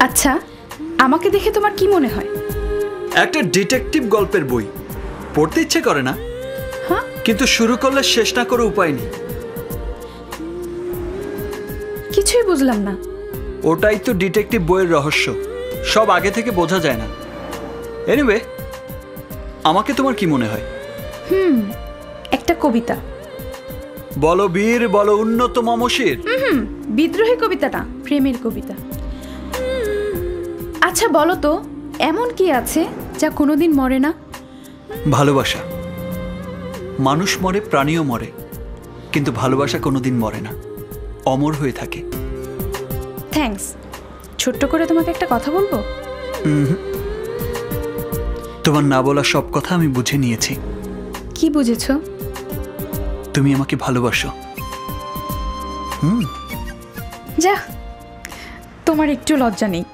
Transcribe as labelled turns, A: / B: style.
A: আচ্ছা, আমাকে দেখে তোমার কি মনে হয়?
B: একটা ডিটেকটিভ গল্পের বই পড়তে ইচ্ছে করে না,
A: হ্যাঁ,
B: কিন্তু শুরু করলে শেষ না করে উপায় নেই।
A: কিছুই বুঝলাম না।
B: ওটাই তো ডিটেকটিভ বইয়ের রহস্য, সব আগে থেকে বোঝা যায় না। এনিওয়ে, আমাকে তোমার কি মনে হয়?
A: একটা কবিতা।
B: বলো বীর, বলো উন্নত মমশির।
A: বিদ্রোহী কবিতা না, প্রেমের কবিতা। আচ্ছা বলো তো, এমন কি আছে যা কোনোদিন মরে না?
B: ভালোবাসা। মানুষ মরে, প্রাণীও মরে, কিন্তু ভালোবাসা কোনোদিন মরে না, অমর হয়ে থাকে।
A: থ্যাঙ্কস। ছোট্ট করে তোমাকে একটা কথা বলবো?
B: তোমার না বলা সব কথা আমি বুঝে নিয়েছি।
A: কি বুঝেছো?
B: তুমি আমাকে ভালোবাসো।
A: যা, তোমার একটু লজ্জা নেই।